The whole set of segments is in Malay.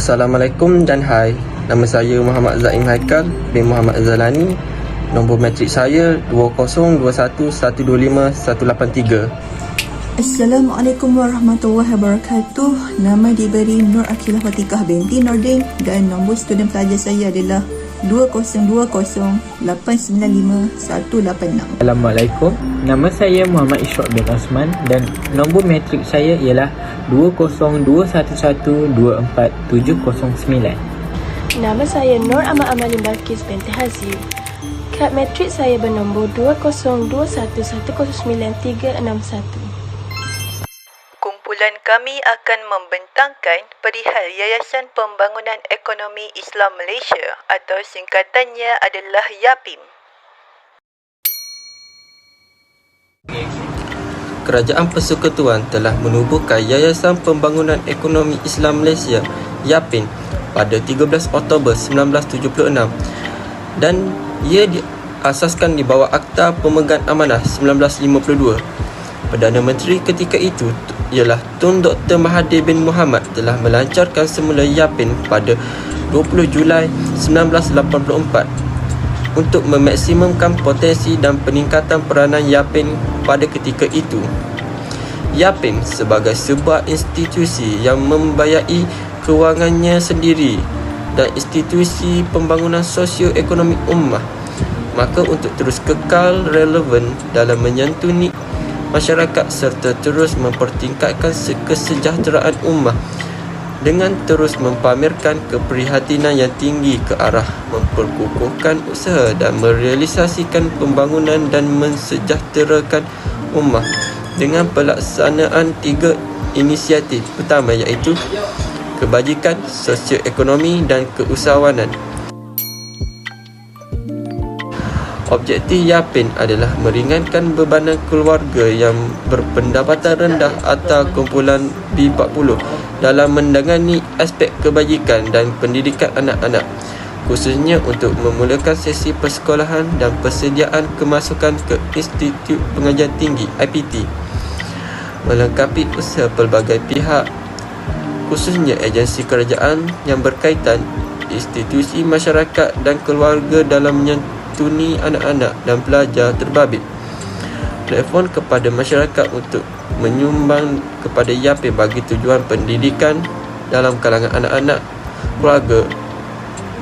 Assalamualaikum dan hai. Nama saya Muhammad Zaim Haikal bin Muhammad Zalani. Nombor matrik saya 2021125 183. Assalamualaikum warahmatullahi wabarakatuh. Nama diberi Nur Akilah Fatikah binti Nordin dan nombor student pelajar saya adalah 2020895186. Assalamualaikum. Nama saya Muhammad Ishraq bin Osman dan nombor matrik saya ialah 2021124709. Nama saya Nur Ahmad Amalin Balkis binti Hazim. Kad matrik saya bernombor 2021109361. Kumpulan kami akan membentangkan perihal Yayasan Pembangunan Ekonomi Islam Malaysia atau singkatannya adalah YAPIM. Kerajaan Persekutuan telah menubuhkan Yayasan Pembangunan Ekonomi Islam Malaysia YAPIM pada 13 Oktober 1976 dan ia diasaskan di bawah Akta Pemegang Amanah 1952. Perdana Menteri ketika itu ialah Tun Dr. Mahathir bin Mohamad telah melancarkan semula YAPIM pada 20 Julai 1984 untuk memaksimumkan potensi dan peningkatan peranan YAPIM pada ketika itu. YAPIM sebagai sebuah institusi yang membiayai kewangannya sendiri dan institusi pembangunan sosioekonomi ummah, maka untuk terus kekal relevan dalam menyantuni masyarakat serta terus mempertingkatkan kesejahteraan ummah dengan terus mempamerkan keprihatinan yang tinggi ke arah memperkukuhkan usaha dan merealisasikan pembangunan dan mensejahterakan ummah dengan pelaksanaan 3 inisiatif utama iaitu kebajikan, sosioekonomi dan keusahawanan. Objektif YAPIM adalah meringankan bebanan keluarga yang berpendapatan rendah atau kumpulan B40 dalam menangani aspek kebajikan dan pendidikan anak-anak, khususnya untuk memulakan sesi persekolahan dan persediaan kemasukan ke Institut Pengajian Tinggi IPT, melengkapi usaha pelbagai pihak khususnya agensi kerajaan yang berkaitan, institusi masyarakat dan keluarga dalam menyantuni anak-anak dan pelajar terbabit. Telefon kepada masyarakat untuk menyumbang kepada YAPIM bagi tujuan pendidikan dalam kalangan anak-anak keluarga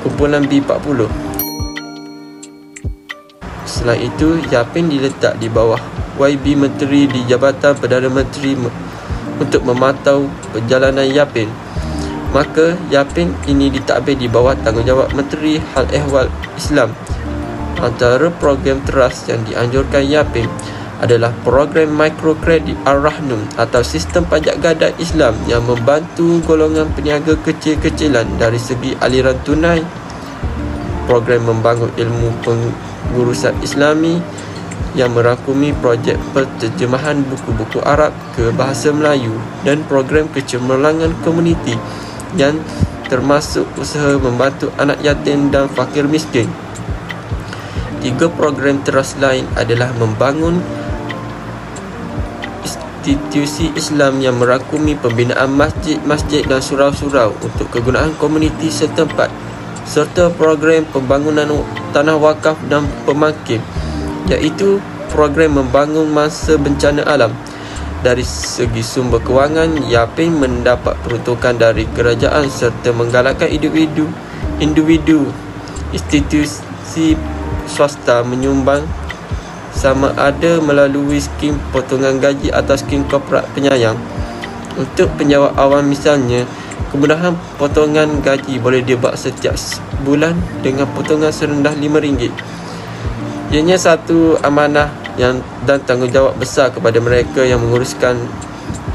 kumpulan B40. Selain itu, YAPIM diletak di bawah YB Menteri di Jabatan Perdana Menteri untuk memantau perjalanan YAPIM. Maka YAPIM ini ditadbir di bawah tanggungjawab Menteri Hal Ehwal Islam. Antara program teras yang dianjurkan YAPIM adalah program mikrokredit Ar-Rahnum atau sistem pajak gadai Islam yang membantu golongan peniaga kecil-kecilan dari segi aliran tunai, program membangun ilmu pengurusan Islami yang merangkumi projek penterjemahan buku-buku Arab ke bahasa Melayu dan program kecemerlangan komuniti yang termasuk usaha membantu anak yatim dan fakir miskin. 3 program teras lain adalah membangun institusi Islam yang merangkumi pembinaan masjid-masjid dan surau-surau untuk kegunaan komuniti setempat, serta program pembangunan tanah wakaf dan pemangkin, iaitu program membangun masa bencana alam. Dari segi sumber kewangan, YAPIM mendapat peruntukan dari kerajaan serta menggalakkan individu, institusi swasta menyumbang sama ada melalui skim potongan gaji atau skim korporat penyayang. Untuk penjawat awam misalnya, kemudahan potongan gaji boleh dibuat setiap bulan dengan potongan serendah RM5. Ianya satu amanah dan tanggungjawab besar kepada mereka yang menguruskan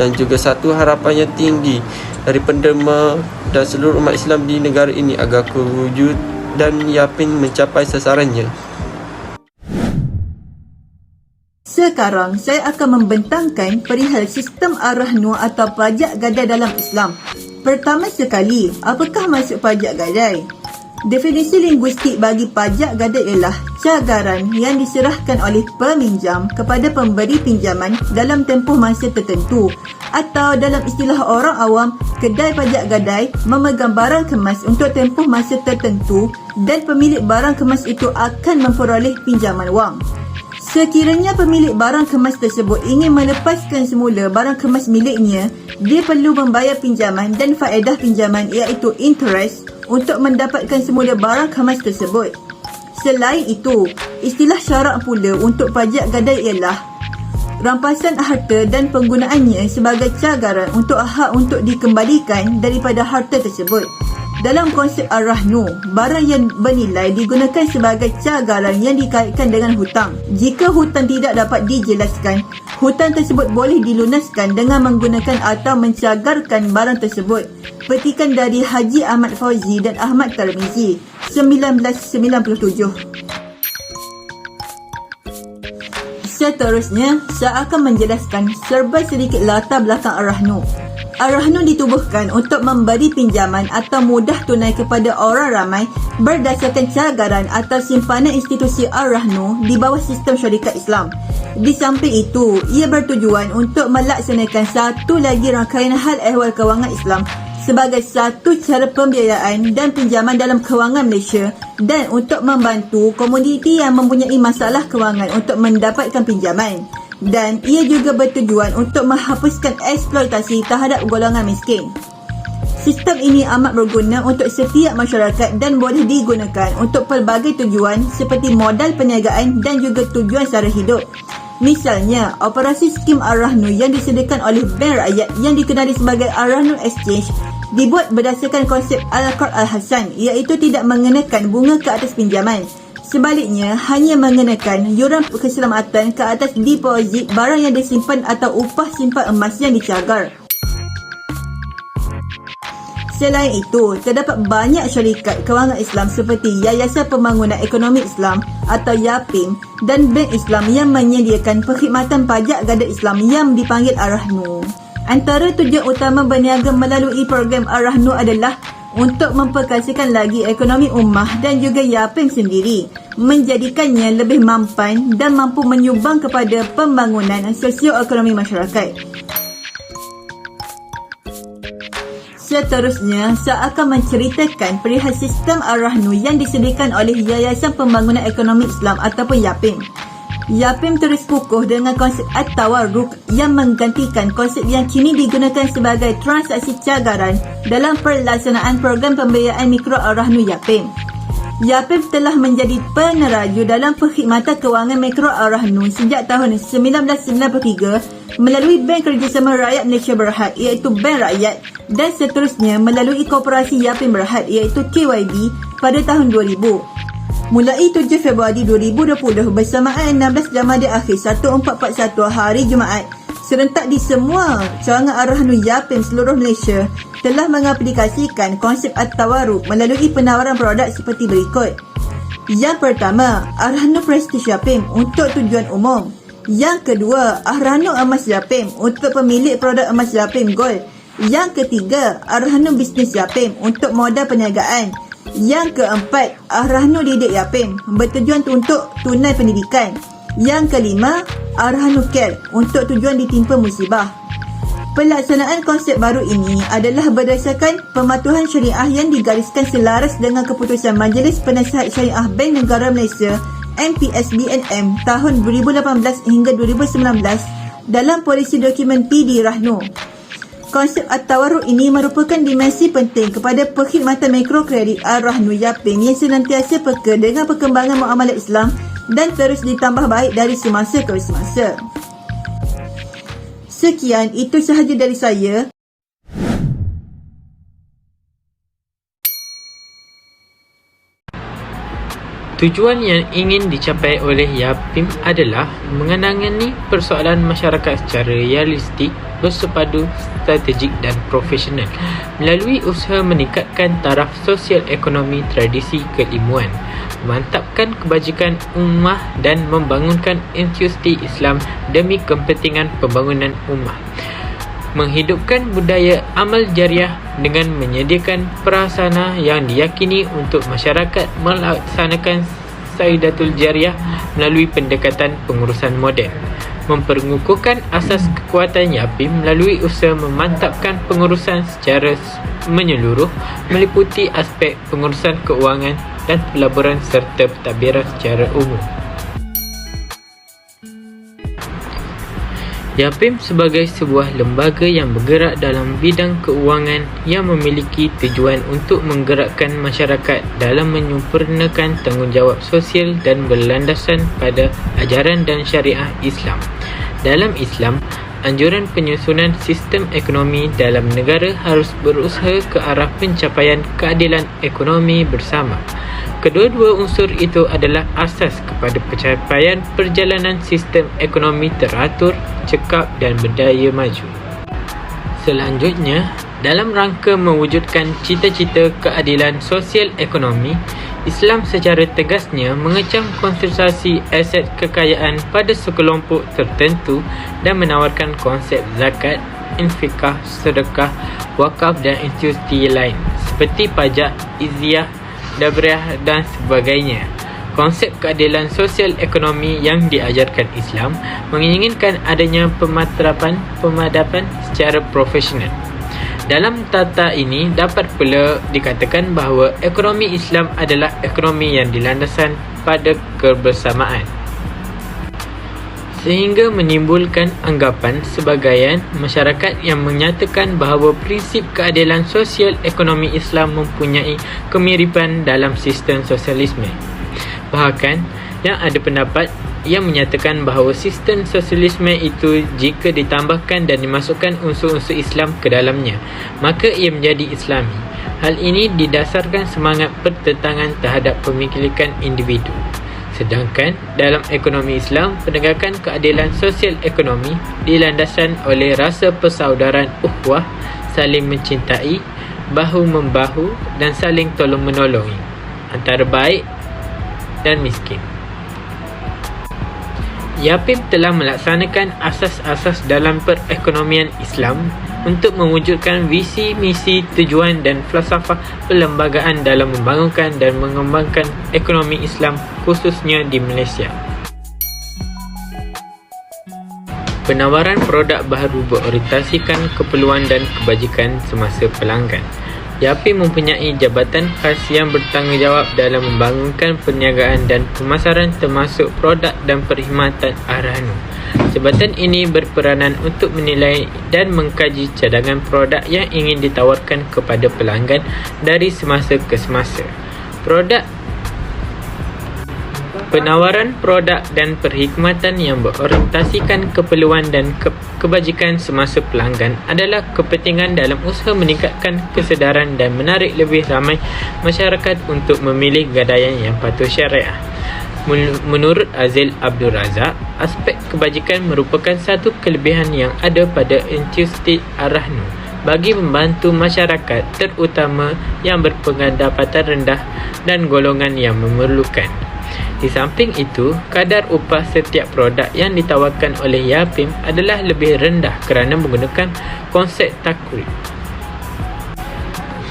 dan juga satu harapan yang tinggi dari penderma dan seluruh umat Islam di negara ini agar kewujudan YAPIM mencapai sasarannya. Sekarang saya akan membentangkan perihal sistem Ar-Rahnum atau pajak gadai dalam Islam. Pertama sekali, apakah maksud pajak gadai? Definisi linguistik bagi pajak gadai ialah cagaran yang diserahkan oleh peminjam kepada pemberi pinjaman dalam tempoh masa tertentu, atau dalam istilah orang awam, kedai pajak gadai memegang barang kemas untuk tempoh masa tertentu dan pemilik barang kemas itu akan memperoleh pinjaman wang. Sekiranya pemilik barang kemas tersebut ingin melepaskan semula barang kemas miliknya, dia perlu membayar pinjaman dan faedah pinjaman iaitu interest untuk mendapatkan semula barang kemas tersebut. Selain itu, istilah syarak pula untuk pajak gadai ialah rampasan harta dan penggunaannya sebagai cagaran untuk hak untuk dikembalikan daripada harta tersebut. Dalam konsep Ar-Rahnu, barang yang bernilai digunakan sebagai cagaran yang dikaitkan dengan hutang. Jika hutang tidak dapat dijelaskan, hutang tersebut boleh dilunaskan dengan menggunakan atau mencagarkan barang tersebut. Petikan dari Haji Ahmad Fauzi dan Ahmad Tarmizi, 1997. Seterusnya, saya akan menjelaskan serba sedikit latar belakang Ar-Rahnu. Ar-Rahnu ditubuhkan untuk memberi pinjaman atau mudah tunai kepada orang ramai berdasarkan cagaran atau simpanan institusi Ar-Rahnu di bawah sistem syarikat Islam. Di samping itu, ia bertujuan untuk melaksanakan satu lagi rangkaian hal ehwal kewangan Islam sebagai satu cara pembiayaan dan pinjaman dalam kewangan Malaysia dan untuk membantu komuniti yang mempunyai masalah kewangan untuk mendapatkan pinjaman. Dan ia juga bertujuan untuk menghapuskan eksploitasi terhadap golongan miskin. Sistem ini amat berguna untuk setiap masyarakat dan boleh digunakan untuk pelbagai tujuan seperti modal perniagaan dan juga tujuan sara hidup. Misalnya, operasi skim Ar-Rahnu yang disediakan oleh Bank Rakyat yang dikenali sebagai Ar-Rahnu Exchange dibuat berdasarkan konsep Al-Qard Al-Hasan, iaitu tidak mengenakan bunga ke atas pinjaman. Sebaliknya, hanya mengenakan yuran keselamatan ke atas deposit barang yang disimpan atau upah simpan emas yang dicagar. Selain itu, terdapat banyak syarikat kewangan Islam seperti Yayasan Pembangunan Ekonomi Islam atau YAPIM dan Bank Islam yang menyediakan perkhidmatan pajak gadai Islam yang dipanggil Ar-Rahnu. Antara tujuan utama berniaga melalui program Ar-Rahnu adalah untuk memperkasakan lagi ekonomi ummah dan juga YAPIM sendiri, menjadikannya lebih mampan dan mampu menyumbang kepada pembangunan sosioekonomi masyarakat. Seterusnya, saya akan menceritakan perihal sistem Ar-Rahnu yang disediakan oleh Yayasan Pembangunan Ekonomi Islam ataupun YAPIM. YAPIM terus kukuh dengan konsep At-Tawarruk yang menggantikan konsep yang kini digunakan sebagai transaksi cagaran dalam pelaksanaan program pembiayaan mikro Ar-Rahnu YAPIM. YAPIM telah menjadi peneraju dalam perkhidmatan kewangan mikro Ar-Rahnu sejak tahun 1993 melalui Bank Kerjasama Rakyat Malaysia Berhad iaitu Bank Rakyat dan seterusnya melalui Koperasi YAPIM Berhad iaitu KYB pada tahun 2000. Mulai 7 Februari 2020 bersamaan 16 Jamadil Akhir 1441 hari Jumaat, serentak di semua cawangan Ar-Rahnu YAPIM seluruh Malaysia telah mengaplikasikan konsep At-Tawarruk melalui penawaran produk seperti berikut. Yang pertama, Ar-Rahnu Prestige YAPIM untuk tujuan umum. Yang kedua, Ar-Rahnu Emas YAPIM untuk pemilik produk emas YAPIM Gold. Yang ketiga, Ar-Rahnu Bisnes YAPIM untuk modal perniagaan. Yang keempat, Ar-Rahnu Didik YAPIM bertujuan untuk tunai pendidikan. Yang kelima, Ar-Rahnu Care untuk tujuan ditimpa musibah. Pelaksanaan konsep baru ini adalah berdasarkan pematuhan syariah yang digariskan selaras dengan keputusan Majlis Penasihat Syariah Bank Negara Malaysia MPS-BNM tahun 2018 hingga 2019 dalam polisi dokumen PD Rahnu. Konsep At-Tawarruk ini merupakan dimensi penting kepada perkhidmatan mikrokredit Ar-Rahnu YAPIM yang senantiasa peka dengan perkembangan muamalat Islam dan terus ditambah baik dari semasa ke semasa. Sekian, itu sahaja dari saya. Tujuan yang ingin dicapai oleh YAPIM adalah mengenangani persoalan masyarakat secara realistik, bersepadu, strategik dan profesional melalui usaha meningkatkan taraf sosial ekonomi tradisi keilmuan, memantapkan kebajikan ummah dan membangunkan institusi Islam demi kepentingan pembangunan ummah. menghidupkan budaya amal jariah dengan menyediakan prasarana yang diyakini untuk masyarakat melaksanakan saidatul jariah melalui pendekatan pengurusan moden, memperkukuhkan asas kekuatan YAPIM melalui usaha memantapkan pengurusan secara menyeluruh meliputi aspek pengurusan keuangan dan pelaburan serta pentadbiran secara umum. YAPIM sebagai sebuah lembaga yang bergerak dalam bidang keuangan yang memiliki tujuan untuk menggerakkan masyarakat dalam menyempurnakan tanggungjawab sosial dan berlandaskan pada ajaran dan syariah Islam. Dalam Islam, anjuran penyusunan sistem ekonomi dalam negara harus berusaha ke arah pencapaian keadilan ekonomi bersama. Kedua-dua unsur itu adalah asas kepada pencapaian perjalanan sistem ekonomi teratur, cekap dan berdaya maju. Selanjutnya, dalam rangka mewujudkan cita-cita keadilan sosial ekonomi, Islam secara tegasnya mengecam konsentrasi aset kekayaan pada sekelompok tertentu dan menawarkan konsep zakat, infakah, sedekah, wakaf dan institusi lain seperti pajak, izyah, dabriyah dan sebagainya. Konsep keadilan sosial ekonomi yang diajarkan Islam menginginkan adanya pemadapan secara profesional. Dalam tata ini dapat pula dikatakan bahawa ekonomi Islam adalah ekonomi yang dilandaskan pada kebersamaan, sehingga menimbulkan anggapan sebahagian masyarakat yang menyatakan bahawa prinsip keadilan sosial ekonomi Islam mempunyai kemiripan dalam sistem sosialisme. Bahkan, yang ada pendapat yang menyatakan bahawa sistem sosialisme itu jika ditambahkan dan dimasukkan unsur-unsur Islam ke dalamnya, maka ia menjadi Islami. Hal ini didasarkan semangat pertentangan terhadap pemilikan individu. Sedangkan dalam ekonomi Islam, penegakan keadilan sosial ekonomi dilandaskan oleh rasa persaudaraan ukhuwah, saling mencintai, bahu-membahu dan saling tolong-menolongi antara baik dan miskin. YAPIM telah melaksanakan asas-asas dalam perekonomian Islam untuk mewujudkan visi, misi, tujuan dan falsafah perlembagaan dalam membangunkan dan mengembangkan ekonomi Islam khususnya di Malaysia. Penawaran produk baharu berorientasikan keperluan dan kebajikan semasa pelanggan. YAPIM mempunyai jabatan khas yang bertanggungjawab dalam membangunkan perniagaan dan pemasaran termasuk produk dan perkhidmatan RANU. Jabatan ini berperanan untuk menilai dan mengkaji cadangan produk yang ingin ditawarkan kepada pelanggan dari semasa ke semasa. Penawaran produk dan perkhidmatan yang berorientasikan keperluan dan kebajikan semasa pelanggan adalah kepentingan dalam usaha meningkatkan kesedaran dan menarik lebih ramai masyarakat untuk memilih gadaian yang patuh syariah. Menurut Azil Abdul Razak, aspek kebajikan merupakan satu kelebihan yang ada pada institusi RANU bagi membantu masyarakat terutama yang berpendapatan rendah dan golongan yang memerlukan. Di samping itu, kadar upah setiap produk yang ditawarkan oleh YAPIM adalah lebih rendah kerana menggunakan konsep takrib.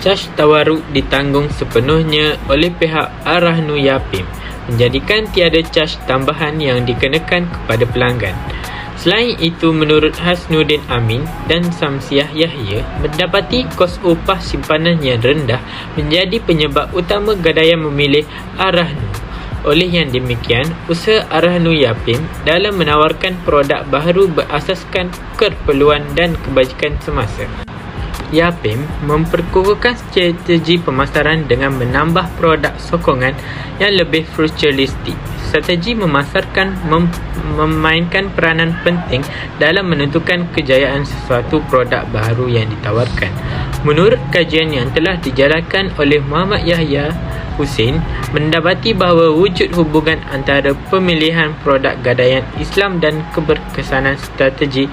Caj tawarruk ditanggung sepenuhnya oleh pihak RANU YAPIM, menjadikan tiada caj tambahan yang dikenakan kepada pelanggan. Selain itu, menurut Hasnuddin Amin dan Samsiah Yahya, mendapati kos upah simpanan yang rendah menjadi penyebab utama gadaian memilih RANU. Oleh yang demikian, usaha RANU YAPIM dalam menawarkan produk baharu berasaskan keperluan dan kebajikan semasa. YAPIM memperkukuhkan strategi pemasaran dengan menambah produk sokongan yang lebih futuristik. Strategi memasarkan memainkan peranan penting dalam menentukan kejayaan sesuatu produk baharu yang ditawarkan. Menurut kajian yang telah dijalankan oleh Muhammad Yahya Hussein, mendapati bahawa wujud hubungan antara pemilihan produk gadaian Islam dan keberkesanan strategi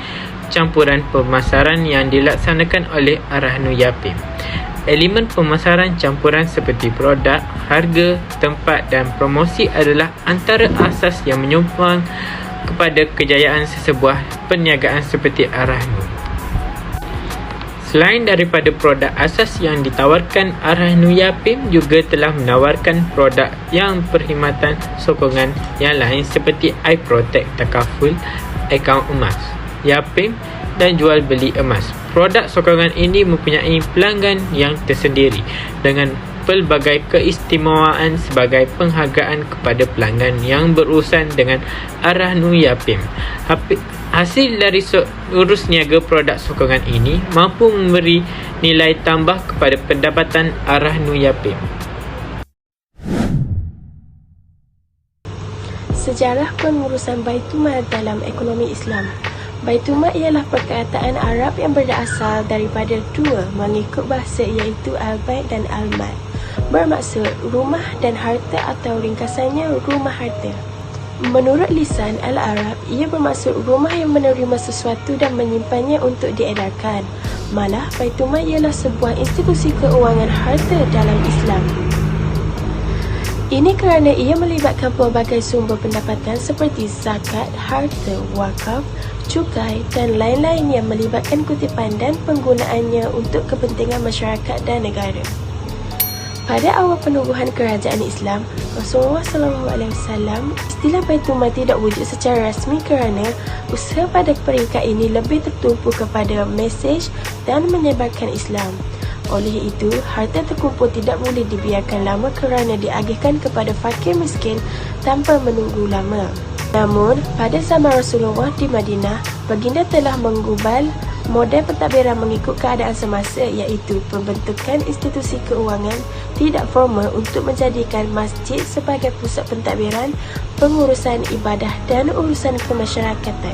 campuran pemasaran yang dilaksanakan oleh RANU YAPIM. Elemen pemasaran campuran seperti produk, harga, tempat dan promosi adalah antara asas yang menyumbang kepada kejayaan sesebuah perniagaan seperti RANU. Selain daripada produk asas yang ditawarkan, Ar-Rahnu Yapim juga telah menawarkan produk yang perkhidmatan sokongan yang lain seperti iProtect Takaful, akaun emas, Yapim dan jual beli emas. Produk sokongan ini mempunyai pelanggan yang tersendiri dengan pelbagai keistimewaan sebagai penghargaan kepada pelanggan yang berurusan dengan Ar-Rahnu Yapim. Hasil dari urus niaga produk sokongan ini mampu memberi nilai tambah kepada pendapatan Ar-Rahnu Yapim. Sejarah pengurusan Baitul Mal dalam ekonomi Islam. Baitul Mal ialah perkataan Arab yang berasal daripada dua mengikut bahasa iaitu Al-Bait dan Al-Mal. Bermaksud rumah dan harta atau ringkasannya rumah harta. Menurut lisan Al-Arab, ia bermaksud rumah yang menerima sesuatu dan menyimpannya untuk diedarkan. Malah, Baitul Mal ialah sebuah institusi keuangan harta dalam Islam. Ini kerana ia melibatkan pelbagai sumber pendapatan seperti zakat, harta, wakaf, cukai dan lain-lain yang melibatkan kutipan dan penggunaannya untuk kepentingan masyarakat dan negara. Pada awal penubuhan kerajaan Islam, Rasulullah SAW, istilah Baitul Mal tidak wujud secara rasmi kerana usaha pada peringkat ini lebih tertumpu kepada mesej dan menyebarkan Islam. Oleh itu, harta terkumpul tidak boleh dibiarkan lama kerana diagihkan kepada fakir miskin tanpa menunggu lama. Namun, pada zaman Rasulullah di Madinah, baginda telah menggubal model pentadbiran mengikut keadaan semasa iaitu pembentukan institusi keuangan tidak formal untuk menjadikan masjid sebagai pusat pentadbiran, pengurusan ibadah dan urusan kemasyarakatan.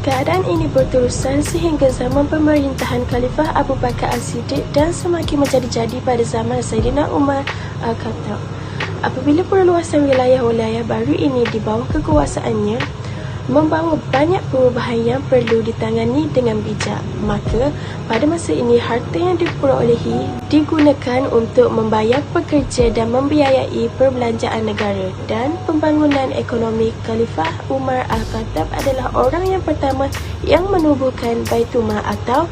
Keadaan ini berterusan sehingga zaman pemerintahan Khalifah Abu Bakar As-Siddiq dan semakin menjadi-jadi pada zaman Sayyidina Umar Al-Khattab. Apabila perluasan wilayah-wilayah baru ini di bawah kekuasaannya membawa banyak perubahan yang perlu ditangani dengan bijak, maka pada masa ini harta yang diperolehi digunakan untuk membayar pekerja dan membiayai perbelanjaan negara, dan pembangunan ekonomi Khalifah Umar Al-Khattab adalah orang yang pertama yang menubuhkan Baitul Mal atau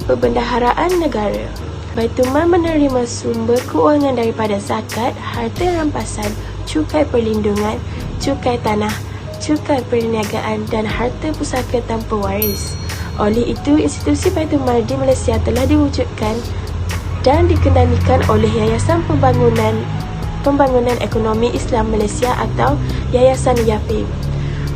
perbendaharaan negara. Baitul Mal menerima sumber keuangan daripada zakat, harta rampasan, cukai perlindungan, cukai tanah, cukai perniagaan dan harta pusaka tanpa waris. Oleh itu, institusi Baitul Mal di Malaysia telah diwujudkan dan dikendalikan oleh Yayasan Pembangunan Ekonomi Islam Malaysia atau Yayasan Yapim.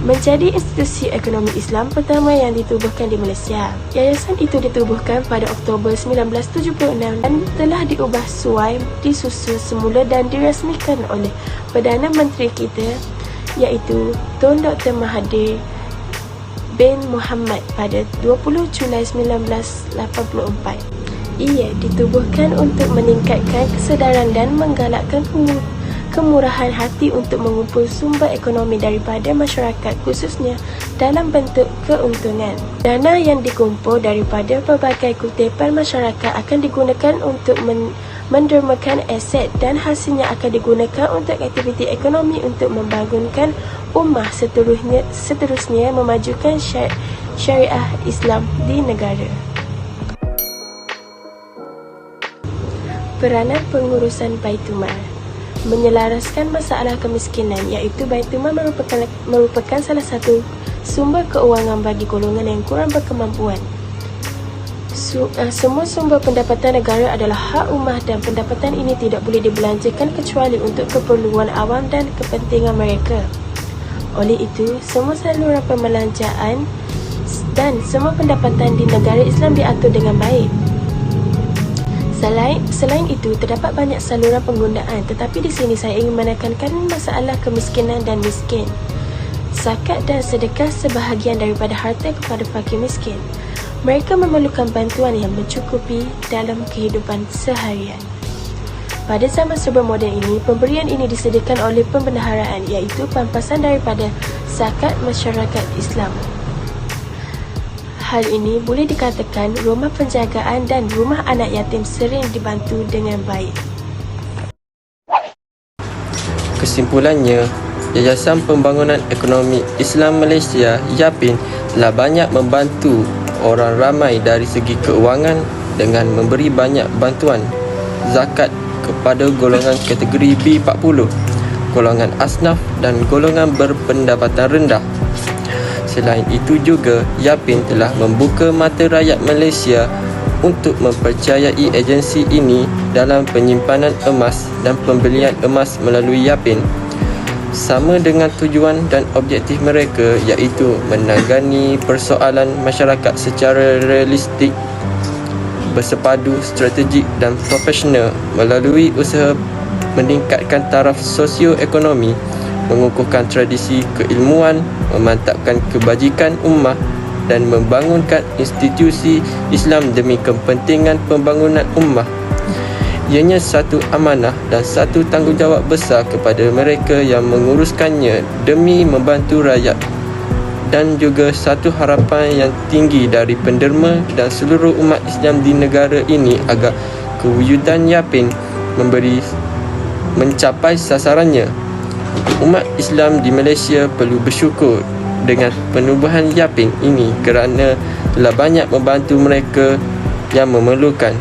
Menjadi institusi ekonomi Islam pertama yang ditubuhkan di Malaysia. Yayasan itu ditubuhkan pada Oktober 1976 dan telah diubah suai, disusun semula dan dirasmikan oleh Perdana Menteri kita iaitu Tun Dr. Mahathir bin Mohamad pada 20 Julai 1984. Ia ditubuhkan untuk meningkatkan kesedaran dan menggalakkan kemurahan hati untuk mengumpul sumber ekonomi daripada masyarakat khususnya dalam bentuk keuntungan. Dana yang dikumpul daripada pelbagai kutipan masyarakat akan digunakan untuk mendermakan aset dan hasilnya akan digunakan untuk aktiviti ekonomi untuk membangunkan ummah, seterusnya memajukan syariah Islam di negara. Peranan pengurusan Baitul Mal menyelaraskan masalah kemiskinan iaitu Baitul Mal merupakan salah satu sumber keuangan bagi golongan yang kurang berkemampuan. Semua sumber pendapatan negara adalah hak ummah dan pendapatan ini tidak boleh dibelanjakan kecuali untuk keperluan awam dan kepentingan mereka. Oleh itu, semua saluran pembelanjaan dan semua pendapatan di negara Islam diatur dengan baik. Selain itu, terdapat banyak saluran penggunaan, tetapi di sini saya ingin menekankan masalah kemiskinan dan miskin. Zakat dan sedekah sebahagian daripada harta kepada fakir miskin. Mereka memerlukan bantuan yang mencukupi dalam kehidupan seharian. Pada zaman serba moden ini, pemberian ini disediakan oleh pembendaharaan iaitu pampasan daripada zakat masyarakat Islam. Hal ini boleh dikatakan rumah penjagaan dan rumah anak yatim sering dibantu dengan baik. Kesimpulannya, Yayasan Pembangunan Ekonomi Islam Malaysia Yapin telah banyak membantu orang ramai dari segi keuangan dengan memberi banyak bantuan zakat kepada golongan kategori B40, golongan asnaf dan golongan berpendapatan rendah. Selain itu juga, Yapin telah membuka mata rakyat Malaysia untuk mempercayai agensi ini dalam penyimpanan emas dan pembelian emas melalui Yapin, sama dengan tujuan dan objektif mereka, iaitu menangani persoalan masyarakat secara realistik, bersepadu, strategik dan profesional melalui usaha meningkatkan taraf sosioekonomi, mengukuhkan tradisi keilmuan, memantapkan kebajikan ummah dan membangunkan institusi Islam demi kepentingan pembangunan ummah. Ianya satu amanah dan satu tanggungjawab besar kepada mereka yang menguruskannya demi membantu rakyat, dan juga satu harapan yang tinggi dari penderma dan seluruh umat Islam di negara ini agar kewujudan Yapin mencapai sasarannya. Umat Islam di Malaysia perlu bersyukur dengan penubuhan Yapin ini kerana telah banyak membantu mereka yang memerlukan.